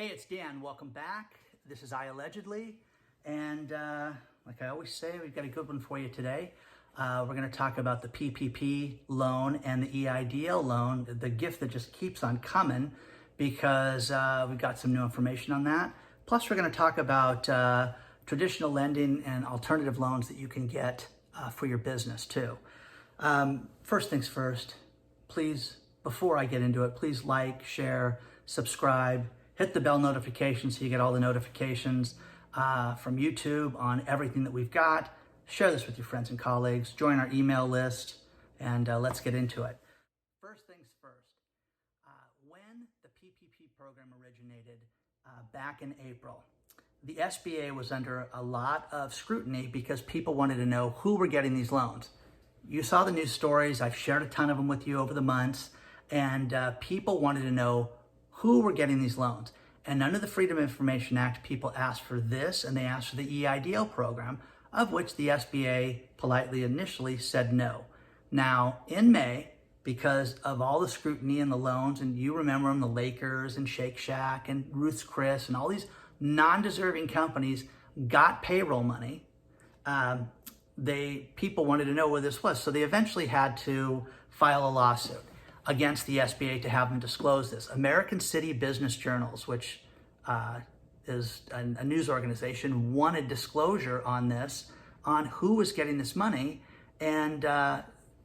Hey, it's Dan. Welcome back. This is iAllegedly. And like I always say, we've got a good one for you today. We're going to talk about the PPP loan and the EIDL loan, the gift that just keeps on coming because we've got some new information on that. Plus, we're going to talk about traditional lending and alternative loans that you can get for your business too. First things first, please, before I get into it, please like, share, subscribe, hit the bell notification so you get all the notifications from YouTube on everything that we've got. Share this with your friends and colleagues. Join our email list, and let's get into it. First things first, when the PPP program originated back in April, the SBA was under a lot of scrutiny because people wanted to know who were getting these loans. You saw the news stories. I've shared a ton of them with you over the months, and people wanted to know who were getting these loans. And under the Freedom of Information Act, people asked for this, and they asked for the EIDL program, of which the SBA politely initially said no. Now, in May, because of all the scrutiny and the loans, and you remember them, the Lakers and Shake Shack and Ruth's Chris and all these non-deserving companies got payroll money, people wanted to know where this was. So they eventually had to file a lawsuit against the SBA to have them disclose this. American City Business Journals, which is a news organization, wanted disclosure on this, on who was getting this money, and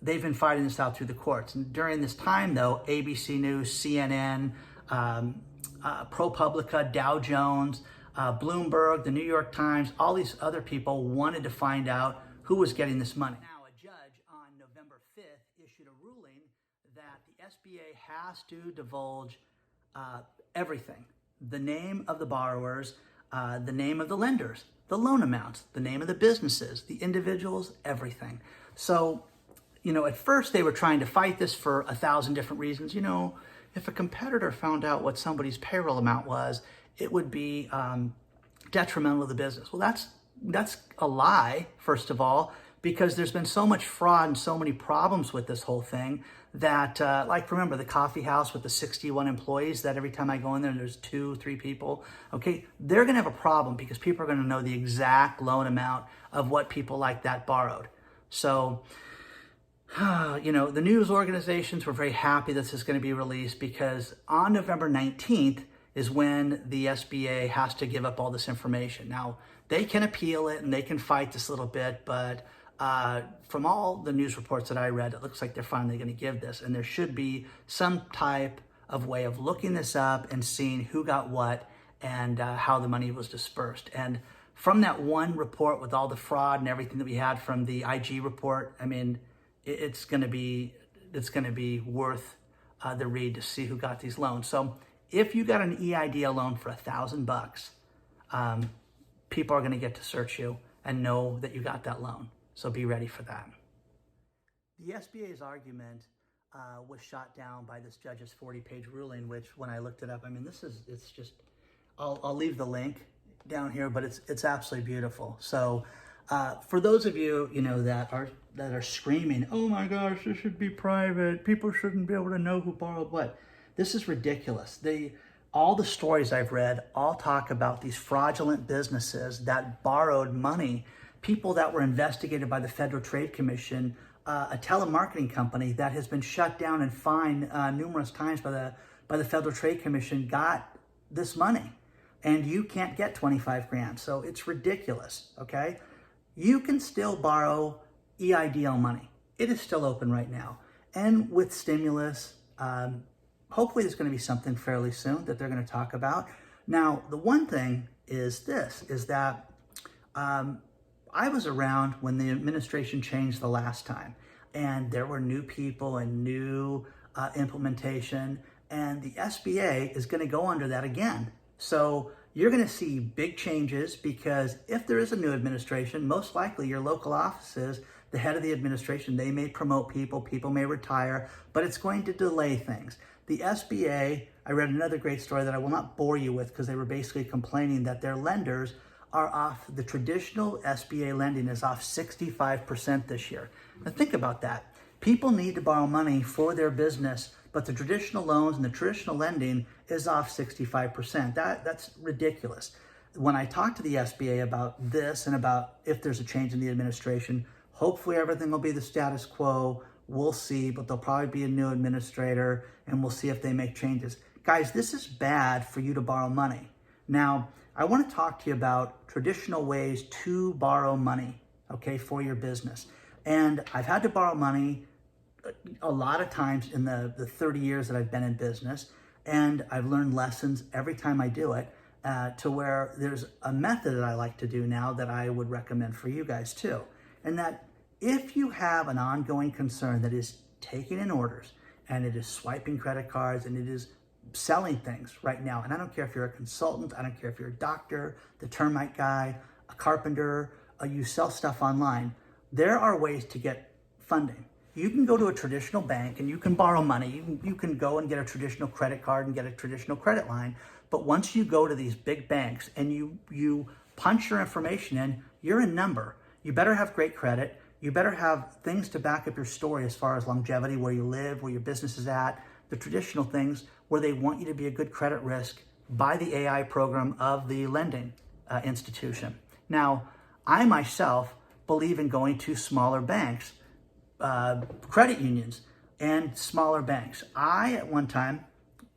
they've been fighting this out through the courts. And during this time, though, ABC News, CNN, ProPublica, Dow Jones, Bloomberg, the New York Times, all these other people wanted to find out who was getting this money. Now, a judge on November 5th issued a ruling that the SBA has to divulge everything. The name of the borrowers, the name of the lenders, the loan amounts, the name of the businesses, the individuals, everything. So, at first they were trying to fight this for 1,000 different reasons. If a competitor found out what somebody's payroll amount was, it would be detrimental to the business. Well, that's a lie, first of all, because there's been so much fraud and so many problems with this whole thing that, remember the coffee house with the 61 employees that every time I go in there, there's 2-3 people, okay? They're gonna have a problem because people are gonna know the exact loan amount of what people like that borrowed. So, the news organizations were very happy this is gonna be released because on November 19th is when the SBA has to give up all this information. Now, they can appeal it and they can fight this a little bit, but from all the news reports that I read, it looks like they're finally going to give this, and there should be some type of way of looking this up and seeing who got what and how the money was dispersed. And from that one report with all the fraud and everything that we had from the IG report, I mean, it's going to be worth the read to see who got these loans. So if you got an EIDL loan for $1,000, people are going to get to search you and know that you got that loan. So be ready for that. The SBA's argument was shot down by this judge's 40-page ruling, which when I looked it up, I mean, it's just, I'll leave the link down here, but it's absolutely beautiful. So for those of you, that are screaming, oh my gosh, this should be private, people shouldn't be able to know who borrowed what, this is ridiculous. All the stories I've read all talk about these fraudulent businesses that borrowed money, people that were investigated by the Federal Trade Commission, a telemarketing company that has been shut down and fined numerous times by the Federal Trade Commission got this money, and you can't get 25 grand. So it's ridiculous, okay? You can still borrow EIDL money. It is still open right now. And with stimulus, hopefully there's going to be something fairly soon that they're going to talk about. Now, the one thing is that I was around when the administration changed the last time, and there were new people and new implementation, and the SBA is going to go under that again. So you're going to see big changes because if there is a new administration, most likely your local offices, the head of the administration, they may promote people may retire, but it's going to delay things. The SBA, I read another great story that I will not bore you with because they were basically complaining that their lenders are off, the traditional SBA lending is off 65% this year. Now think about that. People need to borrow money for their business but the traditional loans and the traditional lending is off 65%. That's ridiculous. When I talk to the SBA about this and about if there's a change in the administration, hopefully everything will be the status quo. We'll see, but there'll probably be a new administrator and we'll see if they make changes. Guys, this is bad for you to borrow money. Now, I want to talk to you about traditional ways to borrow money, okay, for your business. And I've had to borrow money a lot of times in the 30 years that I've been in business, and I've learned lessons every time I do it, to where there's a method that I like to do now that I would recommend for you guys too. And that if you have an ongoing concern that is taking in orders and it is swiping credit cards and it is selling things right now, and I don't care if you're a consultant, I don't care if you're a doctor, the termite guy, a carpenter, you sell stuff online, there are ways to get funding. You can go to a traditional bank and you can borrow money. You can go and get a traditional credit card and get a traditional credit line. But once you go to these big banks and you punch your information in, you're a number. You better have great credit. You better have things to back up your story as far as longevity, where you live, where your business is at, the traditional things where they want you to be a good credit risk by the AI program of the lending institution. Now, I myself believe in going to smaller banks, credit unions, and smaller banks. I, at one time,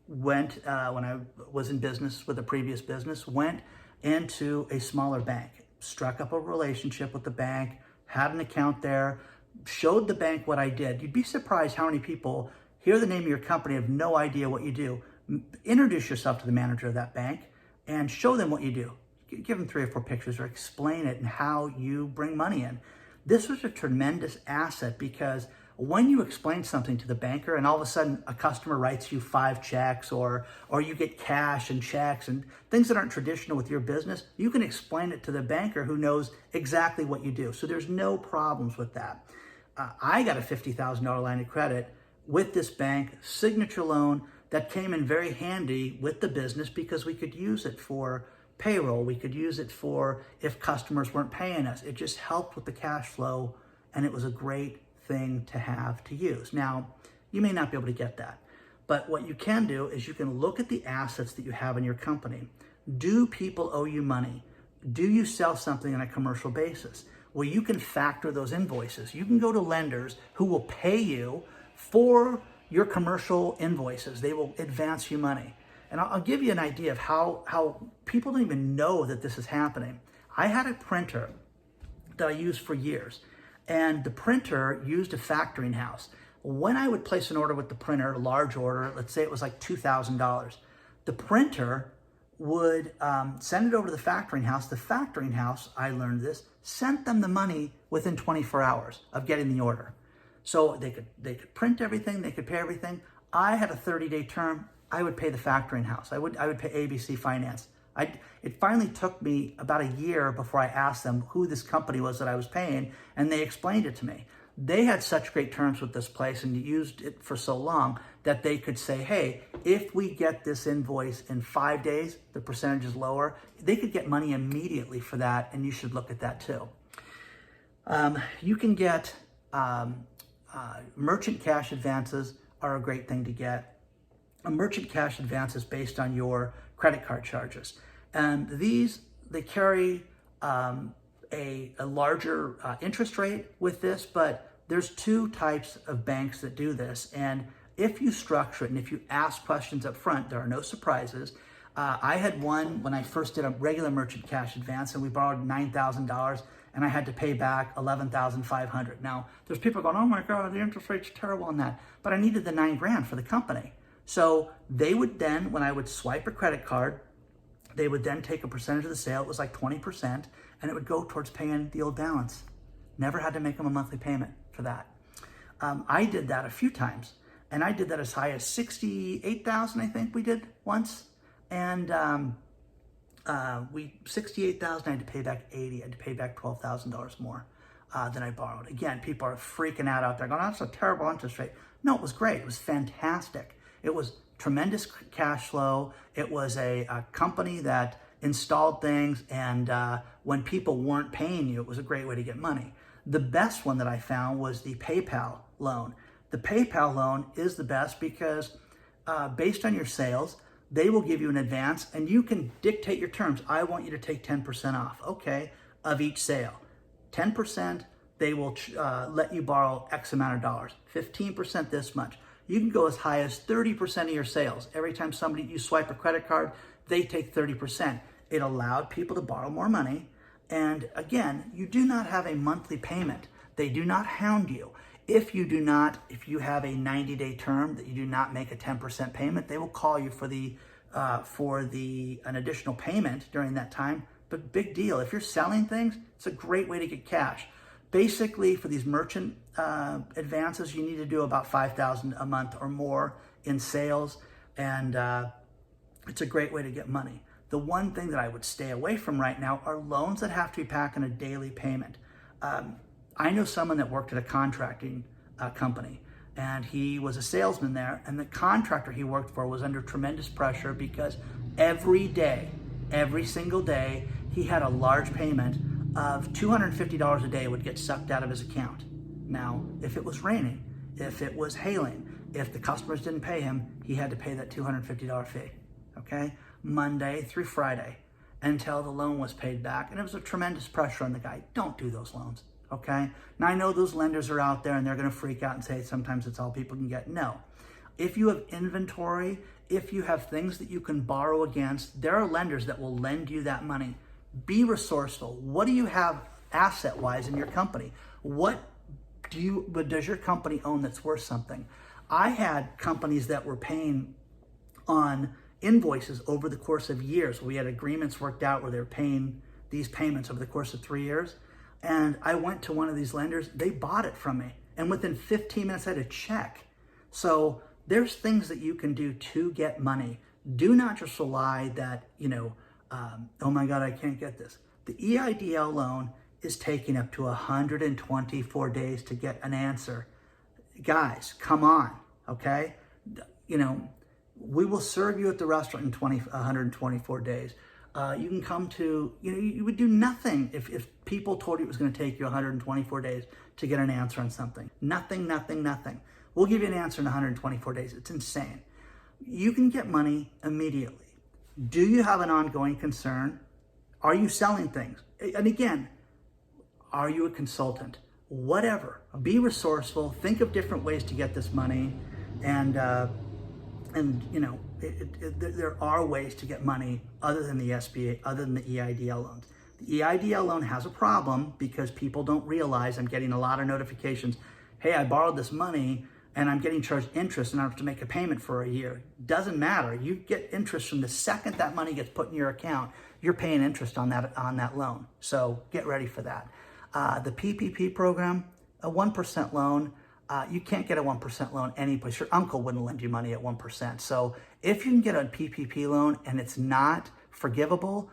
went, when I was in business with a previous business, went into a smaller bank, struck up a relationship with the bank, had an account there, showed the bank what I did. You'd be surprised how many people hear the name of your company, have no idea what you do. Introduce yourself to the manager of that bank and show them what you do. Give them 3 or 4 pictures or explain it and how you bring money in. This was a tremendous asset, because when you explain something to the banker and all of a sudden a customer writes you 5 checks or you get cash and checks and things that aren't traditional with your business, you can explain it to the banker who knows exactly what you do. So there's no problems with that. I got a $50,000 line of credit with this bank, signature loan, that came in very handy with the business because we could use it for payroll. We could use it for if customers weren't paying us. It just helped with the cash flow, and it was a great thing to have to use. Now, you may not be able to get that, but what you can do is you can look at the assets that you have in your company. Do people owe you money? Do you sell something on a commercial basis? Well, you can factor those invoices. You can go to lenders who will pay you for your commercial invoices. They will advance you money. And I'll give you an idea of how people don't even know that this is happening. I had a printer that I used for years, and the printer used a factoring house. When I would place an order with the printer, a large order, let's say it was like $2,000, the printer would send it over to the factoring house. The factoring house, I learned this, sent them the money within 24 hours of getting the order. So they could print everything, they could pay everything. I had a 30-day term. I would pay the factoring house. I would pay ABC Finance. It finally took me about a year before I asked them who this company was that I was paying, and they explained it to me. They had such great terms with this place and used it for so long that they could say, hey, if we get this invoice in 5 days, the percentage is lower. They could get money immediately for that, and you should look at that too. You can get merchant cash advances are a great thing to get. A merchant cash advance is based on your credit card charges. And they carry a larger interest rate with this, but there's 2 types of banks that do this. And if you structure it and if you ask questions up front, there are no surprises. I had one when I first did a regular merchant cash advance, and we borrowed $9,000, and I had to pay back $11,500. Now, there's people going, oh my God, the interest rate's terrible on that. But I needed the $9,000 for the company. So they would then, when I would swipe a credit card, they would then take a percentage of the sale. It was like 20%, and it would go towards paying the old balance. Never had to make them a monthly payment for that. I did that a few times, and I did that as high as $68,000, I think we did once. And $68,000, I had to pay back $80,000. I had to pay back $12,000 more than I borrowed. Again, people are freaking out there going, oh, that's a terrible interest rate. No, it was great. It was fantastic. It was tremendous cash flow. It was a company that installed things, and when people weren't paying you, it was a great way to get money. The best one that I found was the PayPal loan. The PayPal loan is the best because based on your sales, they will give you an advance and you can dictate your terms. I want you to take 10% off, okay, of each sale. 10%, they will let you borrow X amount of dollars. 15% this much. You can go as high as 30% of your sales. Every time you swipe a credit card, they take 30%. It allowed people to borrow more money. And again, you do not have a monthly payment. They do not hound you. If you have a 90-day term that you do not make a 10% payment, they will call you for an additional payment during that time. But big deal. If you're selling things, it's a great way to get cash. Basically, for these merchant advances, you need to do about $5,000 a month or more in sales, and it's a great way to get money. The one thing that I would stay away from right now are loans that have to be back on a daily payment. I know someone that worked at a contracting company, and he was a salesman there, and the contractor he worked for was under tremendous pressure because every day, every single day, he had a large payment of $250 a day would get sucked out of his account. Now, if it was raining, if it was hailing, if the customers didn't pay him, he had to pay that $250 fee, okay? Monday through Friday until the loan was paid back. And it was a tremendous pressure on the guy. Don't do those loans, okay? Now, I know those lenders are out there and they're gonna freak out and say sometimes it's all people can get. No. If you have inventory, if you have things that you can borrow against, there are lenders that will lend you that money. Be resourceful. What do you have asset-wise in your company? What does your company own that's worth something? I had companies that were paying on invoices over the course of years. We had agreements worked out where they were paying these payments over the course of 3 years. And I went to one of these lenders, they bought it from me. And within 15 minutes, I had a check. So there's things that you can do to get money. Do not just rely that, oh my God, I can't get this. The EIDL loan is taking up to 124 days to get an answer. Guys, come on, okay? We will serve you at the restaurant in 124 days. You can come to, you would do nothing if people told you it was going to take you 124 days to get an answer on something. Nothing. We'll give you an answer in 124 days. It's insane. You can get money immediately. Do you have an ongoing concern? Are you selling things? And again, are you a consultant? Whatever. Be resourceful. Think of different ways to get this money. And there are ways to get money other than the SBA, other than the EIDL loans. The EIDL loan has a problem because people don't realize. I'm getting a lot of notifications. Hey, I borrowed this money and I'm getting charged interest and I have to make a payment for a year. Doesn't matter. You get interest from the second that money gets put in your account. You're paying interest on that loan. So get ready for that. The PPP program, a 1% loan. You can't get a 1% loan anyplace. Your uncle wouldn't lend you money at 1%. So if you can get a PPP loan and it's not forgivable,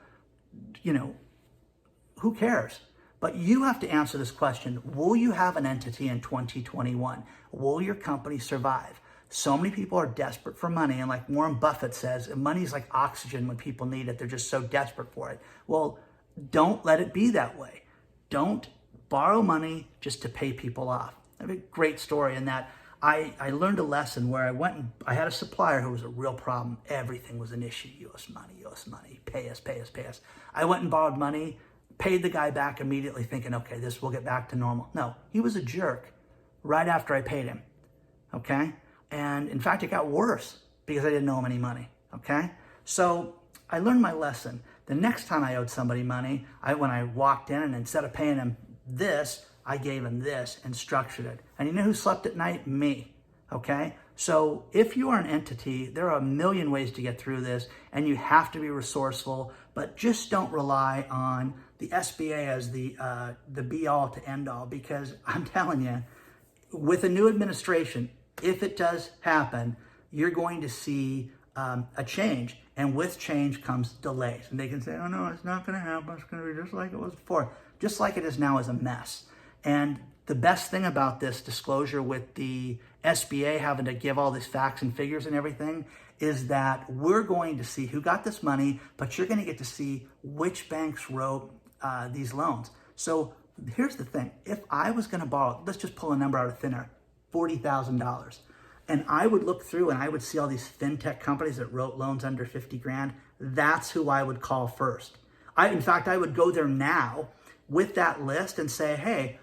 who cares? But you have to answer this question. Will you have an entity in 2021? Will your company survive? So many people are desperate for money. And like Warren Buffett says, money is like oxygen when people need it. They're just so desperate for it. Well, don't let it be that way. Don't borrow money just to pay people off. I have a great story in that I learned a lesson where I had a supplier who was a real problem. Everything was an issue. You owe us money, pay us. I went and borrowed money, paid the guy back immediately thinking, okay, this will get back to normal. No, he was a jerk right after I paid him, okay? And in fact, it got worse because I didn't owe him any money, okay? So I learned my lesson. The next time I owed somebody money, when I walked in and instead of paying him this, I gave him this and structured it. And you know who slept at night? Me, okay? So if you are an entity, there are a million ways to get through this and you have to be resourceful, but just don't rely on the SBA as the be all to end all, because I'm telling you, with a new administration, if it does happen, you're going to see a change, and with change comes delays. And they can say, oh no, it's not gonna happen, it's gonna be just like it was before. Just like it is now is a mess. And the best thing about this disclosure with the SBA having to give all these facts and figures and everything is that we're going to see who got this money, but you're gonna get to see which banks wrote these loans. So here's the thing. If I was gonna borrow, let's just pull a number out of thin air, $40,000. And I would look through and I would see all these fintech companies that wrote loans under 50 grand. That's who I would call first. In fact, I would go there now with that list and say, hey,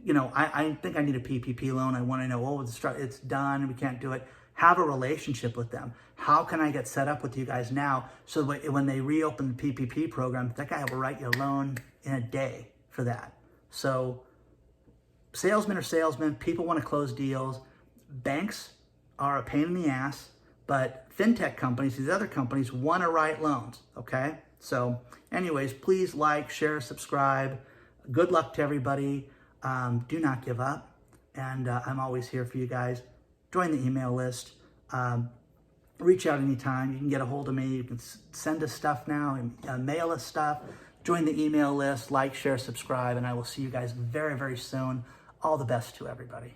I think I need a PPP loan. I want to know, it's done, we can't do it. Have a relationship with them. How can I get set up with you guys now so that when they reopen the PPP program, that guy will write you a loan in a day for that. So salesmen are salesmen. People want to close deals. Banks are a pain in the ass, but fintech companies, these other companies, want to write loans, okay? So anyways, please like, share, subscribe. Good luck to everybody. Do not give up. And I'm always here for you guys. Join the email list. Reach out anytime. You can get a hold of me. You can send us stuff now and mail us stuff. Join the email list, like, share, subscribe, and I will see you guys very, very soon. All the best to everybody.